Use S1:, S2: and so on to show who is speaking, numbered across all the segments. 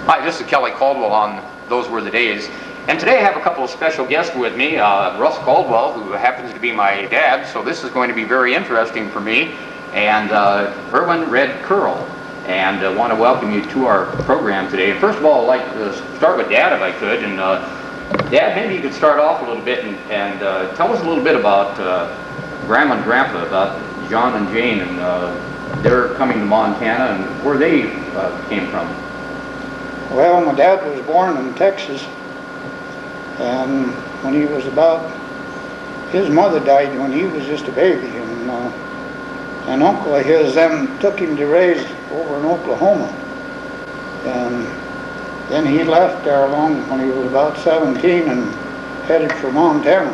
S1: Hi, this is Kelly Coldwell on Those Were the Days. And today I have a couple of special guests with me. Russ Coldwell, who happens to be my dad, so this is going to be very interesting for me, and Erwin Red Keirle. And I want to welcome you to our program today. And first of all, I'd like to start with Dad if I could. And Dad, maybe you could start off a little bit and tell us a little bit about Grandma and Grandpa, about John and Jane, and their coming to Montana and where they came from.
S2: Well, my dad was born in Texas, and when he was his mother died when he was just a baby, and an uncle of his then took him to raise over in Oklahoma, and then he left there along when he was about 17 and headed for Montana.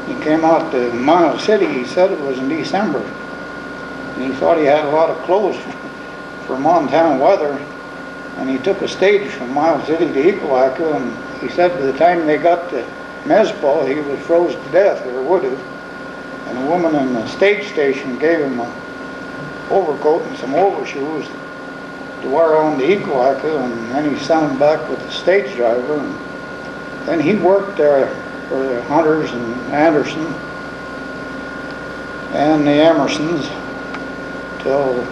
S2: He came out to Miles City, he said it was in December, and he thought he had a lot of clothes for Montana weather. And he took a stage from Miles City to Equalaca, and he said by the time they got to Mezpah, he was froze to death, or would have. And a woman in the stage station gave him an overcoat and some overshoes to wear on to Equalaca, and then he sent him back with the stage driver. And then he worked there for the Hunters and Anderson and the Emersons till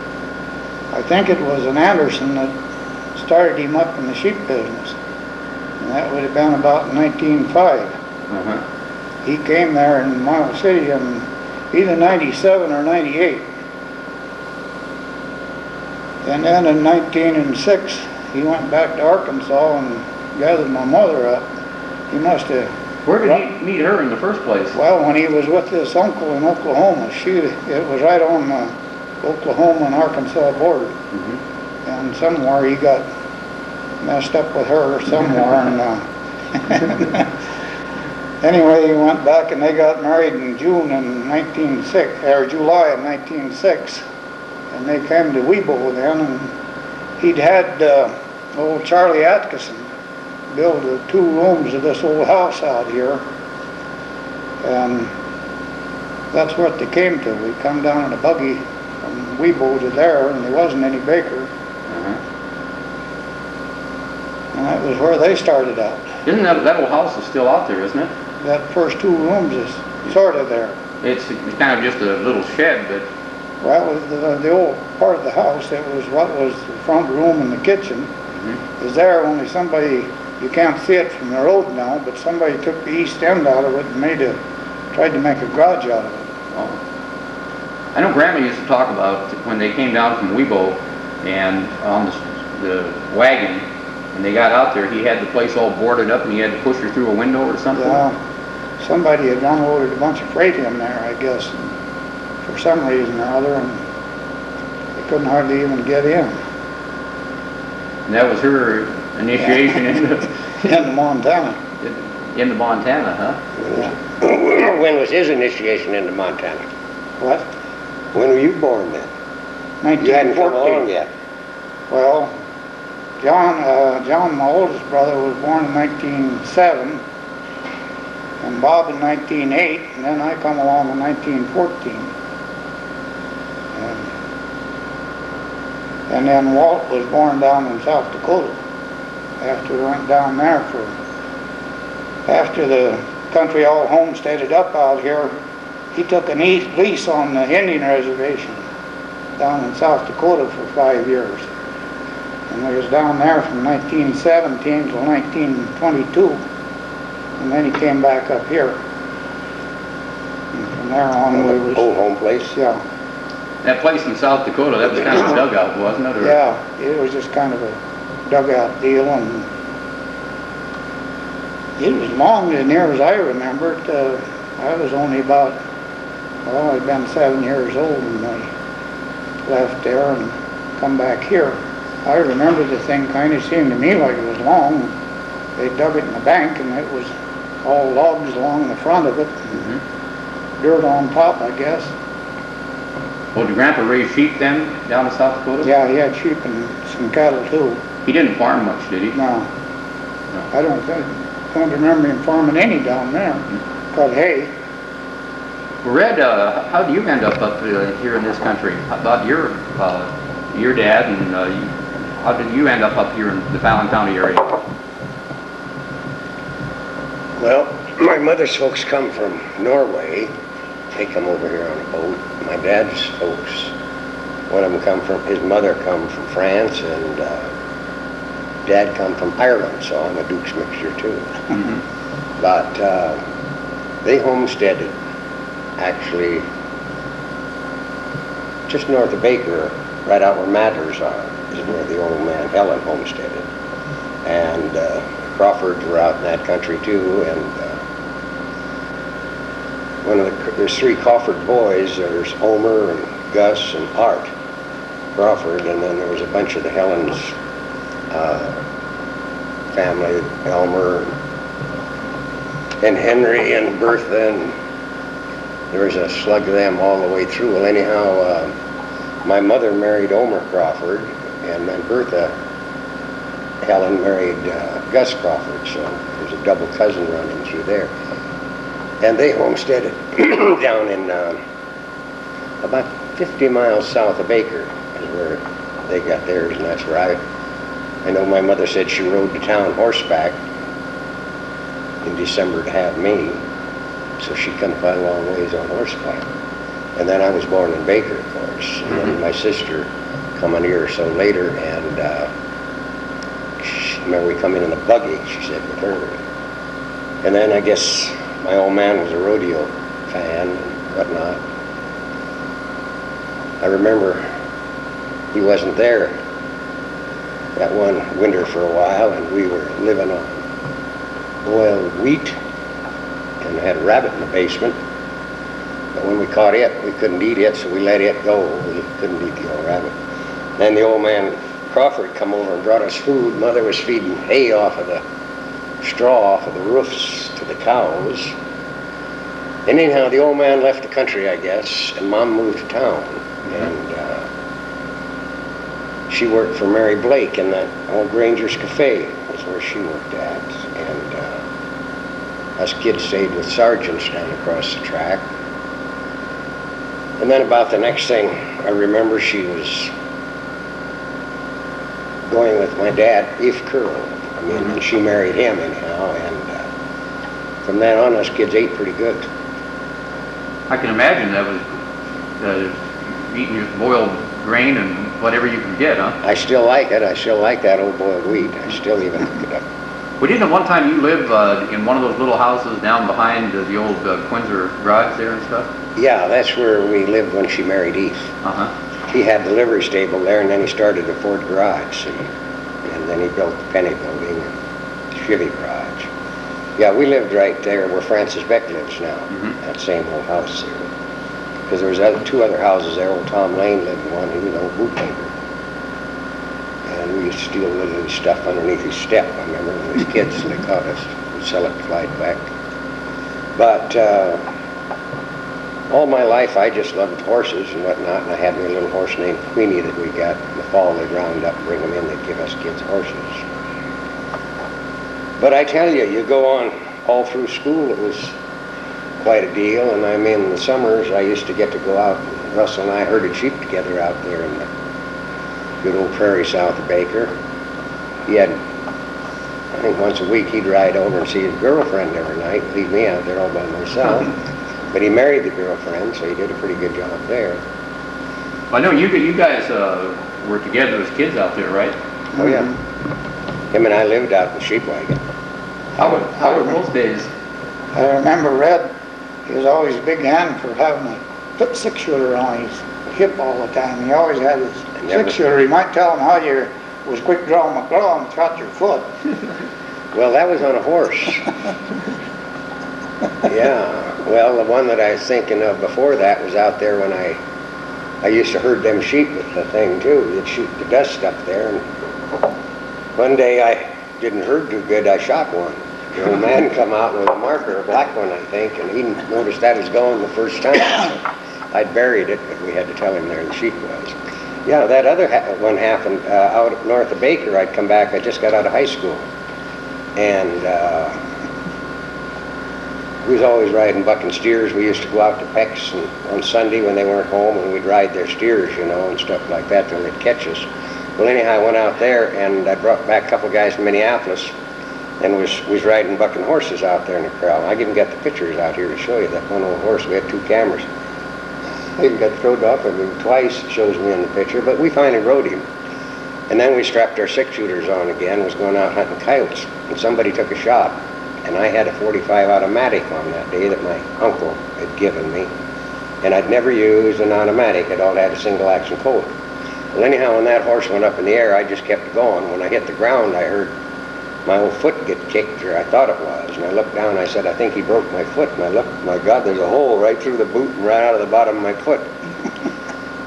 S2: I think it was an Anderson that started him up in the sheep business, and that would have been about 1905. He came there in Miles City in either 97 or 98, and then in 1906 he went back to Arkansas and gathered my mother up. He must have.
S1: Where did he meet her in the first place?
S2: Well, when he was with this uncle in Oklahoma, it was right on the Oklahoma and Arkansas border. And somewhere he got messed up with her somewhere, and anyway, he went back and they got married in June in 1906, or July of 1906, and they came to Webo then, and he'd had old Charlie Atkinson build the 2 rooms of this old house out here, and that's what they came to. We come down in a buggy from Webo to there, and there wasn't any baker. And that was where they started out.
S1: Isn't that old house is still out there, isn't it?
S2: That first 2 rooms is sort of there.
S1: It's kind of just a little shed, but...
S2: Well, the old part of the house, it was what was the front room and the kitchen, is there, only somebody, you can't see it from the road now, but somebody took the east end out of it and tried to make a garage out of it.
S1: Oh. I know Grandma used to talk about when they came down from Webo and on the wagon, and they got out there, he had the place all boarded up and he had to push her through a window or something?
S2: Yeah, somebody had unloaded a bunch of freight in there, I guess, for some reason or other, and they couldn't hardly even get in.
S1: And that was her initiation into
S2: Montana.
S1: Into Montana, huh?
S3: Yeah. When was his initiation into Montana?
S2: What?
S3: When were you born then?
S2: 1914.
S3: You hadn't come along yet.
S2: Well, John, my oldest brother, was born in 1907, and Bob in 1908, and then I come along in 1914. And then Walt was born down in South Dakota. After we went down there after the country all homesteaded up out here, he took a lease on the Indian reservation down in South Dakota for 5 years. And we was down there from 1917 till 1922, and then he came back up here. And from there on we was...
S3: Old home place?
S2: Yeah.
S1: That place in South Dakota, that was kind of a dugout, wasn't it? Or?
S2: Yeah, it was just kind of a dugout deal, and it was long as near as I remember it. I was only about, well, I'd been 7 years old when I left there and come back here. I remember the thing kind of seemed to me like it was long. They dug it in the bank, and it was all logs along the front of it, and dirt on top, I guess.
S1: Well, did Grandpa raise sheep then down in South Dakota?
S2: Yeah, he had sheep and some cattle too.
S1: He didn't farm much, did he?
S2: No. I don't remember him farming any down there. Cut hay.
S1: Well, Red, how do you end up here in this country? How about your dad, and How did you end up here in the Fallon County area?
S3: Well, my mother's folks come from Norway. They come over here on a boat. My dad's folks, one of them his mother come from France, and Dad come from Ireland, so I'm a Duke's mixture too.
S1: Mm-hmm.
S3: But they homesteaded, actually, just north of Baker, right out where Matters are, is where the old man Helen homesteaded. And Crawfords were out in that country too, and there's 3 Crawford boys. There's Omer and Gus and Art Crawford, and then there was a bunch of the Helens family, Elmer and Henry and Bertha, and there was a slug of them all the way through. Well, anyhow, my mother married Omer Crawford, and then Bertha Helen married Gus Crawford, so there's a double cousin running through there. And they homesteaded down in about 50 miles south of Baker is where they got theirs, and that's where I know my mother said she rode to town horseback in December to have me, so she come quite a long ways on horseback. And then I was born in Baker, of course, and then my sister come a year or so later, and remember we come in a buggy, she said, with her. And then I guess my old man was a rodeo fan and whatnot. I remember he wasn't there that one winter for a while, and we were living on boiled wheat and had a rabbit in the basement. But when we caught it, we couldn't eat it, so we let it go. We couldn't eat the old rabbit. Then the old man Crawford come over and brought us food. Mother was feeding hay off of the straw off of the roofs to the cows. And anyhow, the old man left the country, I guess, and Mom moved to town. And she worked for Mary Blake in that old Granger's Cafe, was where she worked at. And us kids stayed with sergeants down across the track. And then about the next thing I remember, she was going with my dad, Keirle. I mean, and she married him anyhow, and from then on, us kids ate pretty good.
S1: I can imagine that was eating just boiled grain and whatever you can get, huh?
S3: I still like it. I still like that old boiled wheat. I still even cook it up.
S1: Well, didn't at one time you live in one of those little houses down behind the old Quinzer garage there and stuff?
S3: Yeah, that's where we lived when she married Eve.
S1: Uh-huh.
S3: He had the livery stable there, and then he started the Ford garage, and then he built the Penny building and Chevy garage. Yeah, we lived right there where Francis Beck lives now, that same old house there. Because there was 2 other houses there. Old Tom Lane lived in one. He was an old bootlegger. And we used to steal little stuff underneath his step. I remember when we were kids and they caught us. We'd sell it to Clyde Beck. But all my life I just loved horses and whatnot, and I had me a little horse named Queenie that we got in the fall. They'd round up and bring them in. They'd give us kids horses. But I tell you, you go on all through school, it was quite a deal. And I mean, in the summers, I used to get to go out, and Russell and I herded sheep together out there in the good old prairie south of Baker. He had, I think once a week, he'd ride over and see his girlfriend every night, leave me out there all by myself. But he married the girlfriend, so he did a pretty good job there.
S1: Well, I know you guys were together as kids out there, right?
S3: Oh, yeah. Him and I lived out in the sheep wagon.
S1: How were those days?
S2: I remember Red, he was always a big hand for having a 6-shooter on his hip all the time. He always had his 6-shooter. He might tell him how you was quick draw McGraw and cut your foot.
S3: Well, that was on a horse. Yeah. Well, the one that I was thinking of before that was out there when I used to herd them sheep with the thing too. You'd shoot the dust up there, and one day I didn't herd too good. I shot one. The old man come out with a marker, a black one, I think, and he noticed that was going the first time. I'd buried it, but we had to tell him there the sheep was. Yeah, that other one happened out north of Baker. I'd come back. I just got out of high school, and we was always riding bucking steers. We used to go out to Peck's on Sunday when they weren't home, and we'd ride their steers, you know, and stuff like that till they'd catch us. Well, anyhow, I went out there and I brought back a couple guys from Minneapolis and was riding bucking horses out there in the corral. I even got the pictures out here to show you. That one old horse, we had 2 cameras. I even got thrown off of him twice, it shows me in the picture, but we finally rode him. And then we strapped our 6-shooters on again, was going out hunting coyotes, and somebody took a shot. And I had a .45 automatic on that day that my uncle had given me. And I'd never used an automatic, I'd all had a single action Colt. Well, anyhow, when that horse went up in the air, I just kept going. When I hit the ground, I heard my old foot get kicked, or I thought it was. And I looked down and I said, I think he broke my foot. And I looked, my God, there's a hole right through the boot and right out of the bottom of my foot.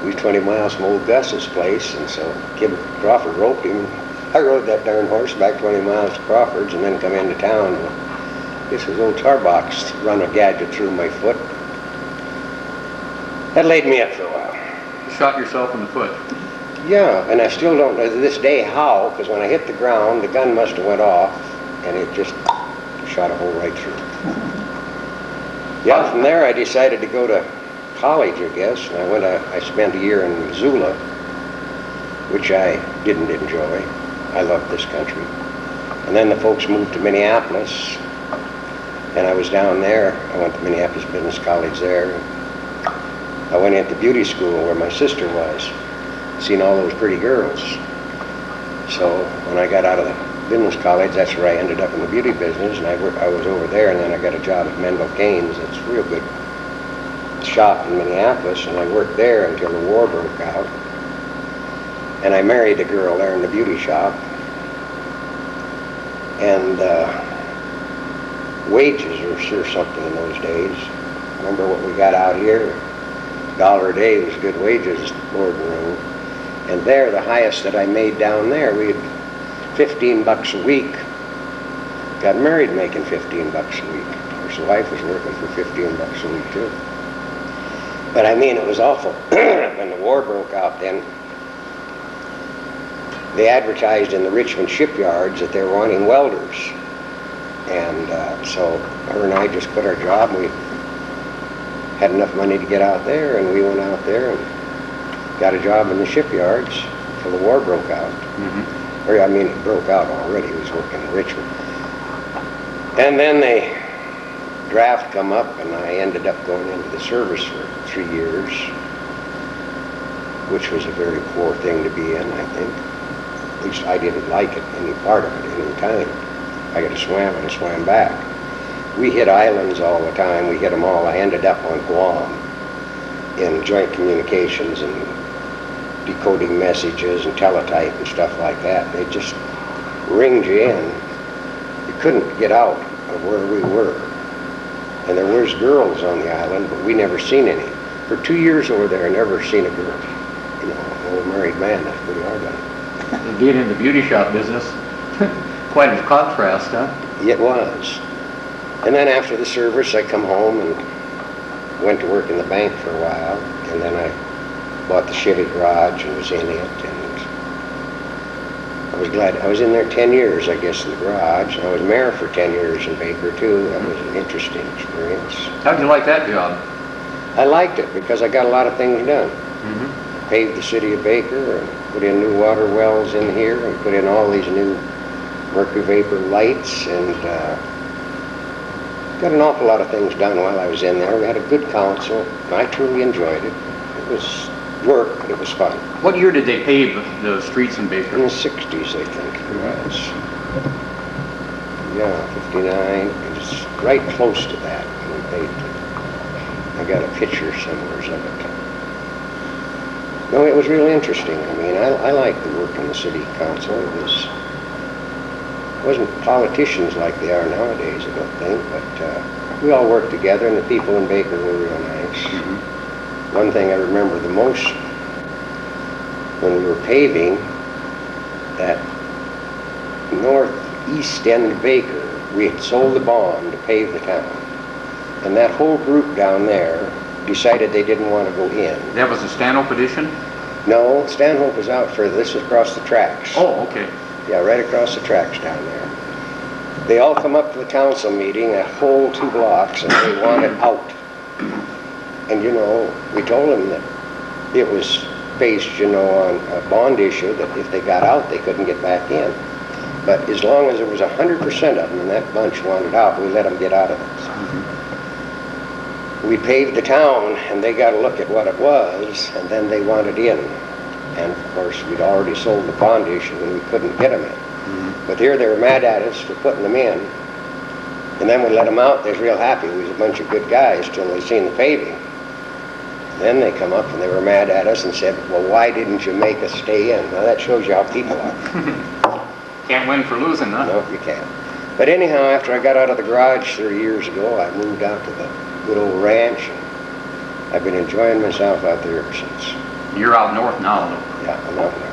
S3: We was 20 miles from old Gus's place, and so Kid Crawford roped him. I rode that darn horse back 20 miles to Crawford's and then come into town. This was old Tarbox run a gadget through my foot. That laid me up for a while.
S1: You shot yourself in the foot.
S3: Yeah, and I still don't know to this day how, because when I hit the ground, the gun must have went off, and it just shot a hole right through. Yeah, from there I decided to go to college, I guess, and I spent a year in Missoula, which I didn't enjoy. I loved this country. And then the folks moved to Minneapolis, and I was down there. I went to Minneapolis Business College there. I went into beauty school where my sister was, seen all those pretty girls. So when I got out of the business college, that's where I ended up in the beauty business, and I was over there, and then I got a job at Mendel Kane's. It's a real good shop in Minneapolis, and I worked there until the war broke out. And I married a girl there in the beauty shop. And wages were sure something in those days. Remember what we got out here? $1 a day was good wages, board and room. And there, the highest that I made down there, we had $15 a week. Got married making $15 a week. Of course, the wife was working for $15 a week too. But I mean, it was awful. When the war broke out then, they advertised in the Richmond shipyards that they were wanting welders. And so her and I just quit our job. We had enough money to get out there, and we went out there and got a job in the shipyards till the war broke out. Mm-hmm. Or, I mean, it broke out already. He was working in Richmond. And then the draft come up, and I ended up going into the service for 3 years, which was a very poor thing to be in, I think. At least I didn't like it, any part of it, any time. I got to swim and I swam back. We hit islands all the time. We hit them all. I ended up on Guam in joint communications and decoding messages and teletype and stuff like that. They just ringed you in. You couldn't get out of where we were. And there was girls on the island, but we never seen any. For 2 years over there, I never seen a girl. You know, an old married man, that's pretty hard on it.
S1: Being in the beauty shop business, quite a contrast, huh?
S3: It was. And then after the service, I come home and went to work in the bank for a while. And then I bought the Chevy garage and was in it. And I was glad. I was in there 10 years, I guess, in the garage. And I was mayor for 10 years in Baker, too. That was an interesting experience.
S1: How'd you like that job?
S3: I liked it because I got a lot of things done.
S1: Mm-hmm.
S3: Paved the city of Baker and put in new water wells in here and put in all these new mercury vapor lights and got an awful lot of things done while I was in there. We had a good council. I truly enjoyed it. It was work, but it was fun.
S1: What year did they pave the streets in Baker?
S3: In the 60s, I think it was. Yeah, 59. It was right close to that when we paved it. I got a picture somewhere of it. No, it was really interesting. I mean, I liked the work in the city council. It wasn't politicians like they are nowadays, I don't think, but we all worked together, and the people in Baker were real nice. Mm-hmm. One thing I remember the most, when we were paving that northeast end of Baker, we had sold the bond to pave the town. And that whole group down there decided they didn't want to go in.
S1: That was the Stanhope edition?
S3: No, Stanhope was out further. This was across the tracks.
S1: Oh, okay.
S3: Yeah, right across the tracks down there. They all come up to the council meeting, a whole 2 blocks, and they wanted out. And you know, we told them that it was faced, you know, on a bond issue that if they got out, they couldn't get back in. But as long as there was 100% of them in that bunch wanted out, we let them get out of it. We paved the town, and they got to look at what it was, and then they wanted in. And of course, we'd already sold the bond issue, and we couldn't get them in. But here they were mad at us for putting them in. And then we let them out. They was real happy. We was a bunch of good guys till they seen the paving. Then they come up and they were mad at us and said, well, why didn't you make us stay in? Now that shows you how people are.
S1: Can't win for losing, huh?
S3: No, you can't. But anyhow, after I got out of the garage 30 years ago, I moved out to the good old ranch. And I've been enjoying myself out there ever since.
S1: You're out north now, though.
S3: Yeah, I'm out there.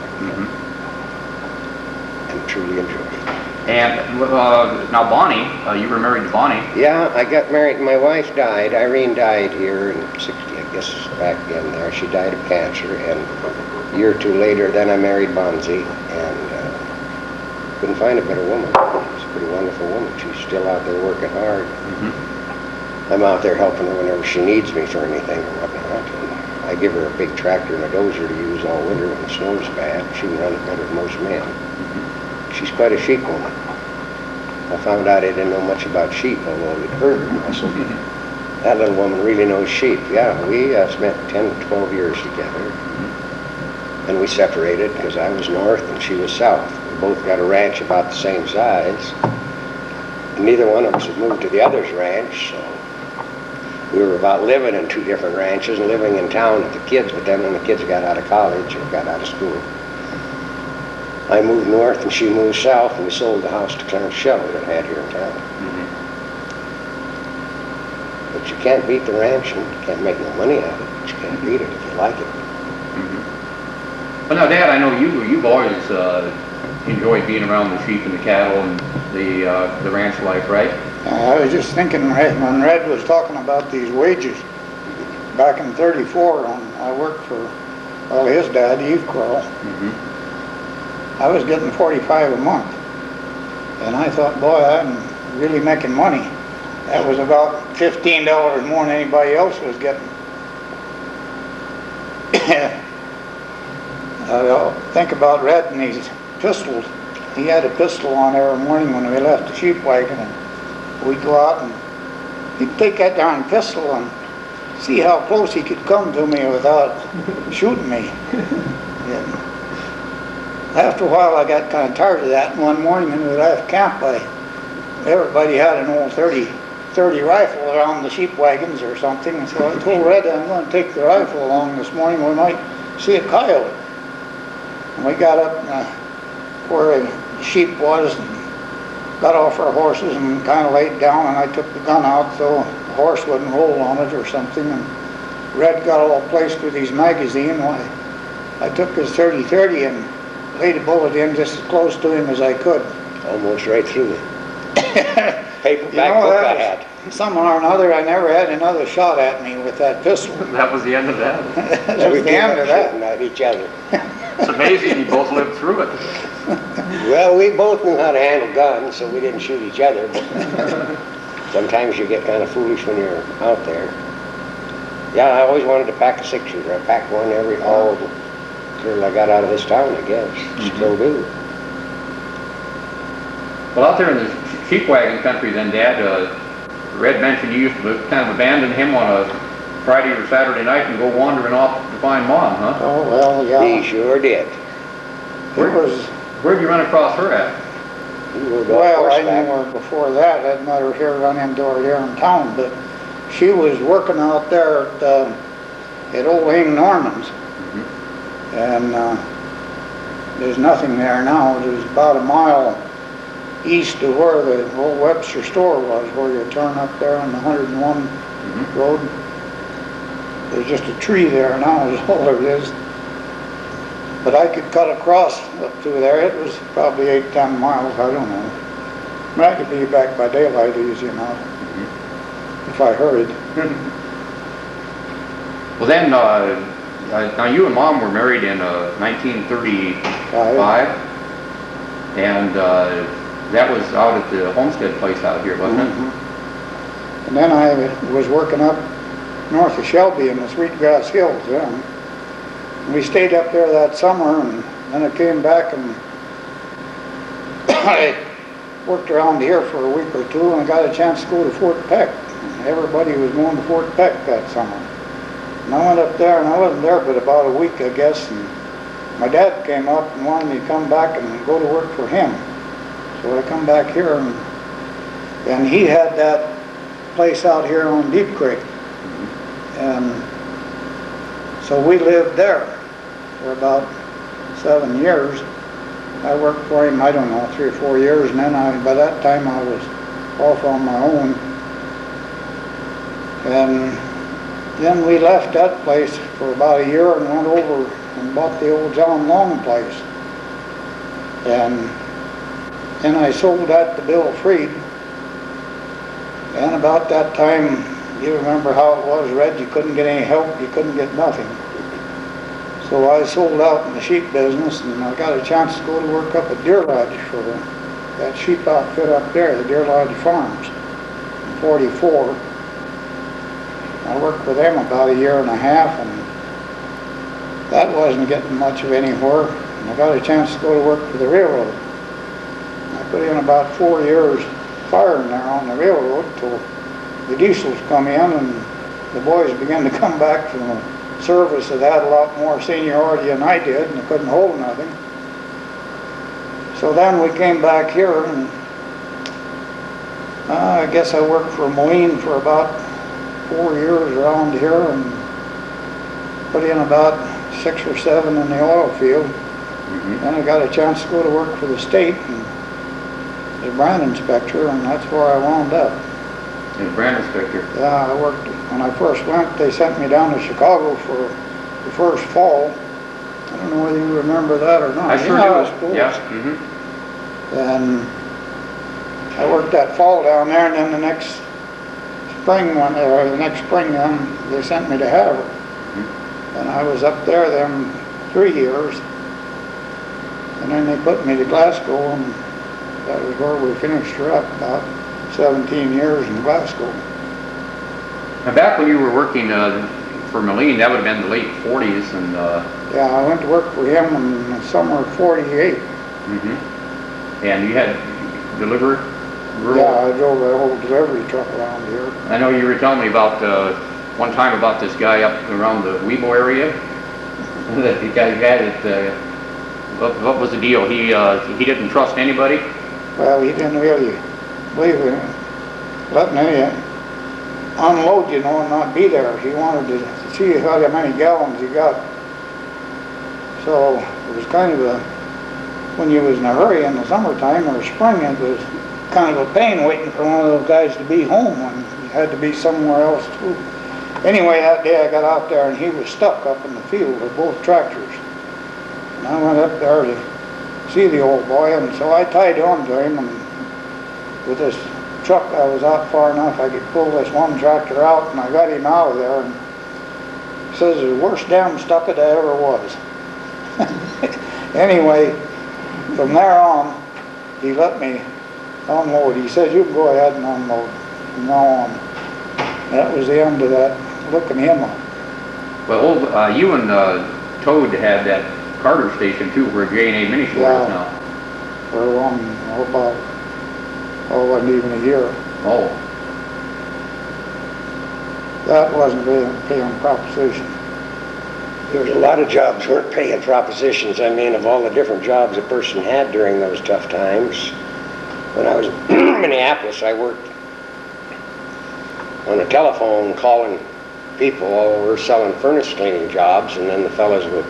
S3: And truly enjoy it.
S1: And now Bonnie, you were married to Bonnie.
S3: Yeah, I got married. My wife died. Irene died here in 60, I guess, back then there. She died of cancer. And a year or two later, then I married Bonzi. And couldn't find a better woman. She's a pretty wonderful woman. She's still out there working hard. I'm out there helping her whenever she needs me for anything or whatnot. And I give her a big tractor and a dozer to use all winter when the snow's bad. She can run it better than most men. She's quite a sheep woman. I found out I didn't know much about sheep, although I'd heard her. I said, that little woman really knows sheep. Yeah, we spent 10 to 12 years together. And we separated because I was north and she was south. We both got a ranch about the same size. And neither one of us had moved to the other's ranch, so we were about living in two different ranches and living in town with the kids. But then when the kids got out of college or got out of school, I moved north and she moved south, and we sold the house to Clarence Shell that I had here in town. But you can't beat the ranch, and you can't make no money out of it, but you can't beat it if you like it.
S1: Well, now, Dad, I know you've always enjoyed being around the sheep and the cattle and the ranch life, right?
S2: I was just thinking, when Red was talking about these wages, back in '34, I worked for, well, his dad, Eve Keirle. I was getting $45 a month. And I thought, boy, I'm really making money. That was about $15 more than anybody else was getting. Think about Red and these pistols. He had a pistol on every morning when we left the sheep wagon, and we'd go out and he'd take that darn pistol and see how close he could come to me without shooting me. And after a while I got kind of tired of that. One morning when we left camp, everybody had an old 30 rifle around the sheep wagons or something. So I told Red, I'm going to take the rifle along this morning. We might see a coyote. And we got up where the sheep was and got off our horses and kind of laid down, and I took the gun out so the horse wouldn't roll on it or something. And Red got all placed with his magazine. I took his 30-30 and laid a bullet in just as close to him as I could.
S3: Almost right through it. Paperback book I had.
S2: Somehow or another, I never had another shot at me with that pistol.
S1: That was the end of that.
S2: That was the end of that.
S3: At each other.
S1: It's amazing you both lived through it.
S3: Well, we both knew how to handle guns, so we didn't shoot each other. But sometimes you get kind of foolish when you're out there. Yeah, I always wanted to pack a 6-shooter. I packed one till I got out of this town, I guess. Still do.
S1: Well, out there in the sheep wagon country then, Dad, Red mentioned you used to kind of abandon him on a Friday or Saturday night and go wandering off to find Mom, huh?
S2: Oh, well, yeah.
S3: He sure did.
S1: Where'd you run across her at?
S2: Well, I knew her before that. I'd met her here, run into her here in town, but she was working out there at old Ing Norman's. And there's nothing there now. There's about a mile east of where the old Webster store was, where you turn up there on the 101 road. There's just a tree there now is all there is. But I could cut across up through there. It was probably 8-10 miles, I don't know. But I could be back by daylight easy enough, if I hurried.
S1: Well then, now you and Mom were married in 1935, and that was out at the homestead place out here, wasn't it?
S2: And then I was working up north of Shelby in the Sweetgrass Hills then. We stayed up there that summer, and then I came back and I worked around here for a week or two, and I got a chance to go to Fort Peck. Everybody was going to Fort Peck that summer. And I went up there, and I wasn't there but about a week, I guess, and my dad came up and wanted me to come back and go to work for him. So I come back here, and he had that place out here on Deep Creek. And so we lived there for about 7 years. I worked for him, I don't know, 3 or 4 years, and then by that time I was off on my own. And then we left that place for about a year and went over and bought the old John Long place. And then I sold that to Bill Freed. And about that time, you remember how it was, Red, you couldn't get any help, you couldn't get nothing. So I sold out in the sheep business, and I got a chance to go to work up at Deer Lodge for that sheep outfit up there, the Deer Lodge Farms, in 44. I worked with them about a year and a half, and that wasn't getting much of anywhere. And I got a chance to go to work for the railroad. I put in about 4 years firing there on the railroad till the diesels come in, and the boys began to come back from the service that had a lot more seniority than I did, and they couldn't hold nothing. So then we came back here, and I guess I worked for Moline for about 4 years around here, and put in about 6 or 7 in the oil field. Then I got a chance to go to work for the state and as a brand inspector, and that's where I wound up.
S1: As a brand inspector?
S2: Yeah, I worked, when I first went, they sent me down to Chicago for the first fall. I don't know whether you remember that or not.
S1: I sure do. Yes.
S2: And I worked that fall down there, and then the next spring, they sent me to Havre. And I was up there them 3 years. And then they put me to Glasgow, and that was where we finished her up, about 17 years in Glasgow.
S1: Now back when you were working for Moline, that would have been the late 40s, and
S2: yeah, I went to work for him in the summer of 48.
S1: And you had delivered rural?
S2: Yeah, I drove a whole delivery truck around here.
S1: I know you were telling me about one time about this guy up around the Weebo area. The guy that what was the deal? He didn't trust anybody?
S2: Well, he didn't really believe in letting any unload, you know, and not be there. He wanted to see how many gallons he got. So it was kind of a, when you was in a hurry in the summertime or spring, it was kind of a pain waiting for one of those guys to be home when you had to be somewhere else too. Anyway, that day I got out there and he was stuck up in the field with both tractors. And I went up there to see the old boy, and so I tied on to him, and with this truck I was out far enough I could pull this one tractor out, and I got him out of there, and he says the worst damn stuck it I ever was. Anyway, from there on he let me unload. He said, you can go ahead and unload from now on. That was the end of that, looking him up.
S1: Well, you and Toad had that Carter station too, where J&A Minishore is now.
S2: For a long, about, wasn't even a year.
S1: Oh.
S2: That wasn't really paying proposition.
S3: There was a lot of jobs weren't paying propositions. I mean, of all the different jobs a person had during those tough times. When I was in Minneapolis, I worked on a telephone calling people all over selling furnace cleaning jobs, and then the fellas would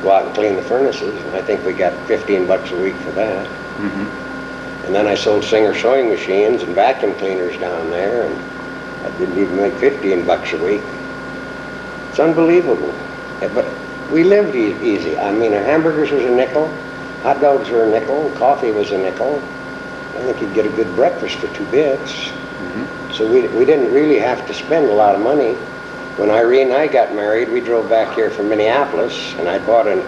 S3: go out and clean the furnaces, and I think we got $15 a week for that. And then I sold Singer sewing machines and vacuum cleaners down there, and I didn't even make $15 a week. It's unbelievable. But we lived easy. I mean, our hamburgers was a nickel, hot dogs were a nickel, coffee was a nickel. I think you'd get a good breakfast for 2 bits. So we didn't really have to spend a lot of money. When Irene and I got married, we drove back here from Minneapolis, and I bought a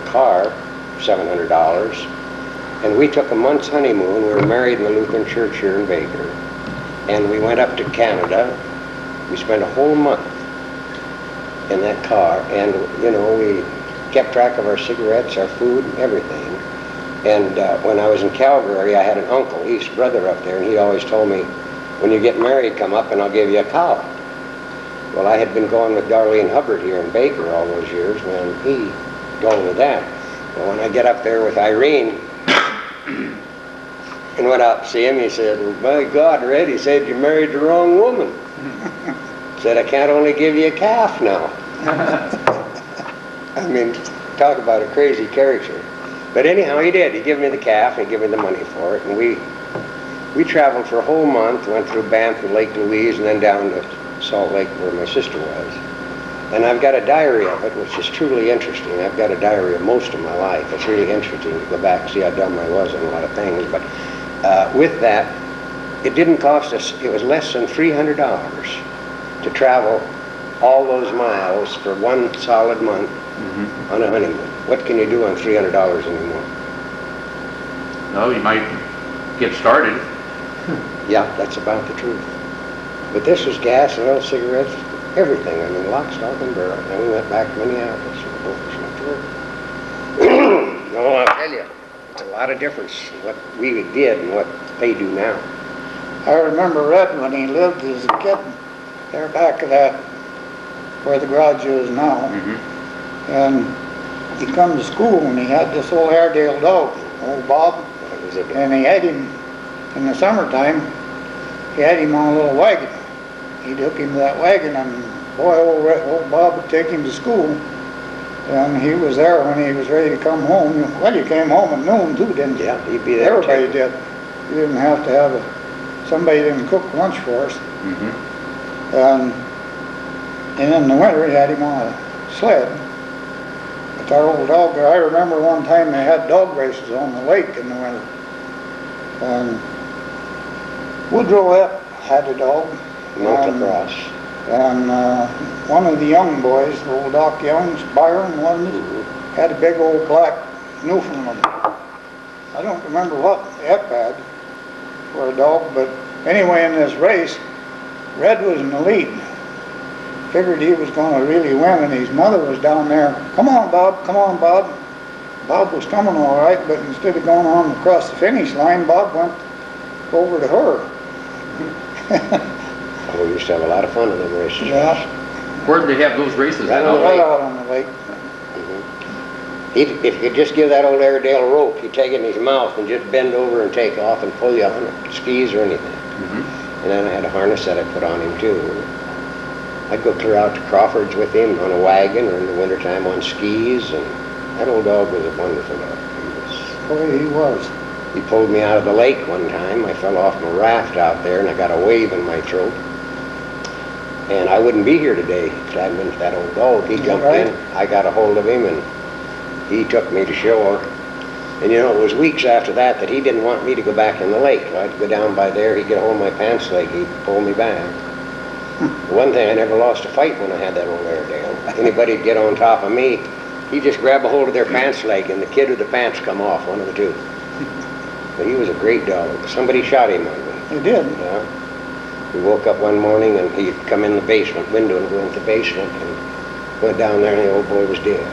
S3: car for $700. And we took a month's honeymoon. We were married in the Lutheran church here in Baker. And we went up to Canada. We spent a whole month. in that car, and you know, we kept track of our cigarettes, our food, and everything. And when I was in Calgary, I had an uncle, he's brother up there, and he always told me, when you get married, come up and I'll give you a cow. Well, I had been going with Darlene Hubbard here in Baker all those years when he told me that. Well, when I get up there with Irene and went out to see him, he said, well, my God, Red, he said, you married the wrong woman. Said, I can't only give you a calf now. I mean, talk about a crazy character. But anyhow, he did. He gave me the calf, and he gave me the money for it. And we traveled for a whole month, went through Banff and Lake Louise, and then down to Salt Lake where my sister was. And I've got a diary of it, which is truly interesting. I've got a diary of most of my life. It's really interesting to go back and see how dumb I was on a lot of things. But with that, it didn't cost us, it was less than $300 to travel all those miles for one solid month on a honeymoon. What can you do on $300 anymore?
S1: No, you might get started.
S3: Yeah, that's about the truth. But this was gas and oil, cigarettes, everything. I mean, lock, stock, and barrel. And we went back to Minneapolis. So both of us went to work. No, I'll tell you, it's a lot of difference in what we did and what they do now.
S2: I remember Red when he lived as a kid there back of that, where the garage is now. And he come to school and he had this old Airedale dog, old Bob. And he had him, in the summertime, he had him on a little wagon. He'd hook him to that wagon, and boy, old Bob would take him to school. And he was there when he was ready to come home. Well, you came home at noon too, didn't you?
S3: Yeah, he'd be there.
S2: Everybody did. You didn't have to have somebody didn't cook lunch for us. And in the winter, he had him on a sled. But our old dog, I remember one time they had dog races on the lake in the winter. And Woodrow Epp had a dog.
S3: Motocross.
S2: And one of the young boys, old Doc Young's, Byron, wasn't it? Had a big old black Newfoundland. I don't remember what Epp had for a dog, but anyway, in this race, Red was in the lead. Figured he was going to really win, and his mother was down there. Come on, Bob, come on, Bob. Bob was coming all right, but instead of going on across the finish line, Bob went over to her.
S3: We used to have a lot of fun in them races.
S2: Yeah.
S1: Where did they have those races at?
S2: Right out on the lake.
S3: If you could just give that old Airedale a rope, he'd take it in his mouth and just bend over and take off and pull you on it, skis or anything. And then I had a harness that I put on him too. I'd go clear out to Crawford's with him on a wagon, or in the wintertime on skis, and that old dog was a wonderful dog.
S2: He was.
S3: He pulled me out of the lake one time. I fell off my raft out there, and I got a wave in my throat. And I wouldn't be here today if that hadn't been for that old dog. He jumped in, I got a hold of him, and he took me to shore. And you know, it was weeks after that he didn't want me to go back in the lake. I'd go down by there, he'd get a hold of my pants leg, he'd pull me back. One thing, I never lost a fight when I had that old Airedale. Anybody'd get on top of me, he'd just grab a hold of their pants leg, and the kid with the pants come off, one of the two. But he was a great dog. Somebody shot him on me.
S2: He did?
S3: Yeah. We woke up one morning, and he'd come in the basement window and go into the basement, and went down there, and the old boy was dead.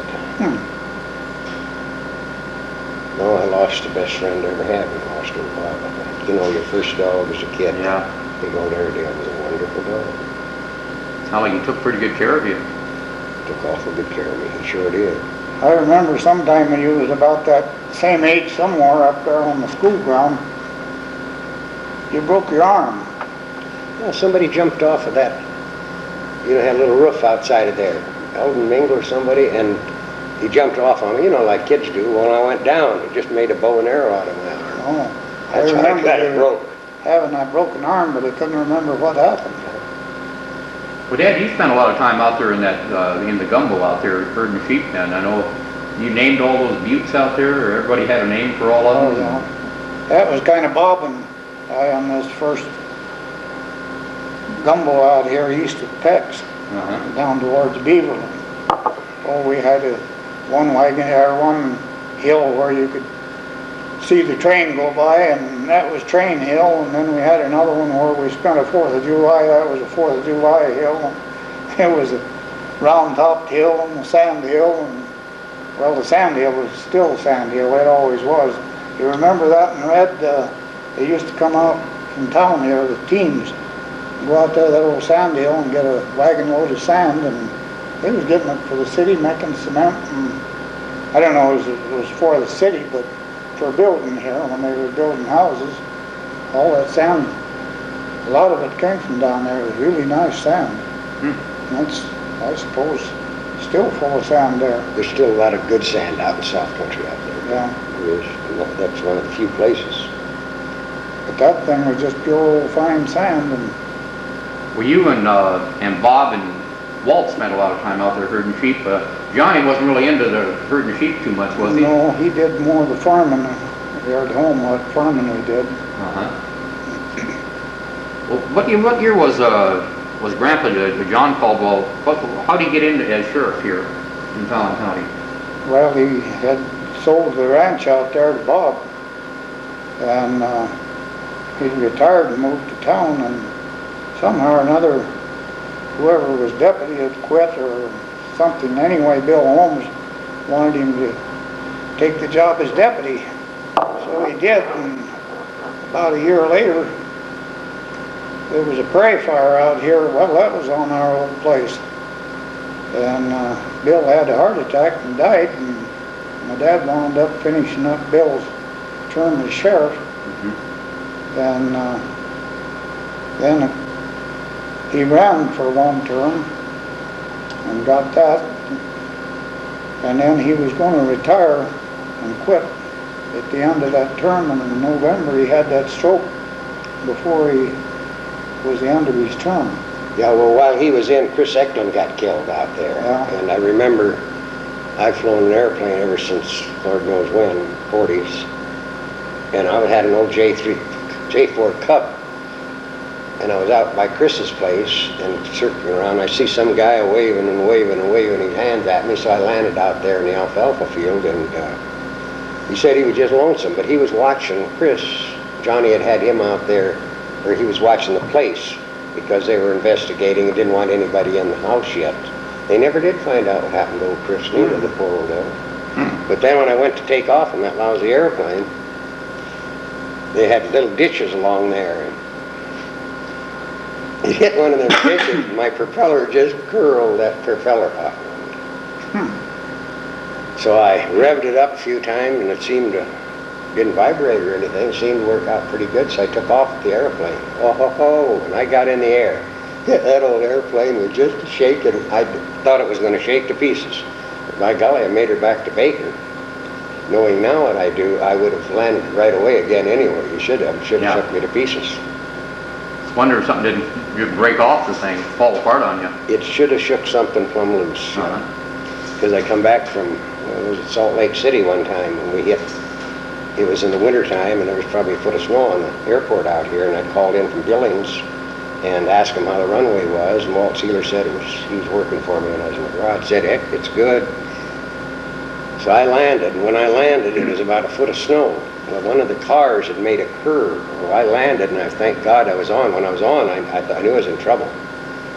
S3: No, I lost the best friend I ever had when I lost old Bob. You know, your first dog as a kid.
S1: Yeah.
S3: Big old Airedale was a wonderful dog.
S1: Sound like he took pretty good care of you.
S3: Took awful good care of me. He sure did.
S2: I remember sometime when you was about that same age somewhere up there on the school ground, you broke your arm.
S3: Yeah, somebody jumped off of that, you know, had a little roof outside of there. Eldon Mingle or somebody, and he jumped off on me, you know, like kids do. Well, I went down. It just made a bow and arrow out of my arm.
S2: Oh,
S3: That's how I got it broke.
S2: Having that broken arm, but I couldn't remember what happened.
S1: Well, Dad, you spent a lot of time out there in that in the gumbo out there herding sheep. Then I know you named all those buttes out there, or everybody had a name for all of them.
S2: Yeah. That was kind of Bob and I on this first gumbo out here east of Peck's, down towards Beaverland. Oh, we had one wagon or one hill where you could see the train go by, and that was Train Hill. And then we had another one where we spent a 4th of July. That was a 4th of July hill. It was round-topped hill and the sand hill, and well, the sand hill was still sand hill, it always was. You remember that in Red, they used to come out from town here, the teams, go out there that old sand hill and get a wagon load of sand, and they was getting it for the city, making cement, and I don't know if it was for the city, but for building here, when they were building houses, all that sand, a lot of it came from down there. It was really nice sand. That's, I suppose, still full of sand there.
S3: There's still a lot of good sand out in South Country out there.
S2: Yeah.
S3: There is. That's one of the few places.
S2: But that thing was just pure old fine sand. And
S1: well, you and Bob and Walt spent a lot of time out there herding sheep. Johnny wasn't really into the herding sheep too much, was he?
S2: No, he did more of the farming there at home, what farming he did.
S1: Well, what year was Grandpa John Coldwell? How did he get into as sheriff here in Fallon County?
S2: Well, he had sold the ranch out there to Bob, and he retired and moved to town, and somehow or another, whoever was deputy had quit or something. Anyway, Bill Holmes wanted him to take the job as deputy, so he did, and about a year later, there was a prairie fire out here. Well, that was on our old place, and Bill had a heart attack and died, and my dad wound up finishing up Bill's term as sheriff. And then he ran for one term and got that, and then he was going to retire and quit at the end of that term, and in November he had that stroke before he was the end of his term.
S3: Yeah, well, while he was in, Chris Eklund got killed out there.
S2: Yeah.
S3: And I remember I've flown an airplane ever since Lord knows when, 40s. And I had an old J4 Cub. And I was out by Chris's place and circling around. I see some guy waving and waving and waving his hands at me, so I landed out there in the alfalfa field, and he said he was just lonesome, but he was watching Chris. Johnny had him out there, or he was watching the place, because they were investigating and didn't want anybody in the house yet. They never did find out what happened to old Chris, neither, the poor old devil. But then when I went to take off in that lousy airplane, they had little ditches along there, and he hit one of them ditches, and my propeller just curled that propeller off. So I revved it up a few times, and it seemed to, didn't vibrate or anything, it seemed to work out pretty good, so I took off with the airplane. Oh, ho, ho, and I got in the air. That old airplane was just shaking. I thought it was going to shake to pieces. But by golly, I made her back to Baker. Knowing now what I do, I would have landed right away again anywhere. You should have. Should have shook me to pieces.
S1: I wonder if something didn't break off the thing, fall apart on you.
S3: It should have shook something plumb loose. Because I come back from, it was at Salt Lake City one time, and we hit, it was in the winter time, and there was probably a foot of snow on the airport out here, and I called in from Billings and asked him how the runway was, and Walt Sealer said he was working for me, and I was in the garage. Said, heck, it's good. So I landed, and when I landed, it was about a foot of snow. Well, one of the cars had made a curve. Well, I landed, and I thank God I was on. When I was on, I knew I was in trouble.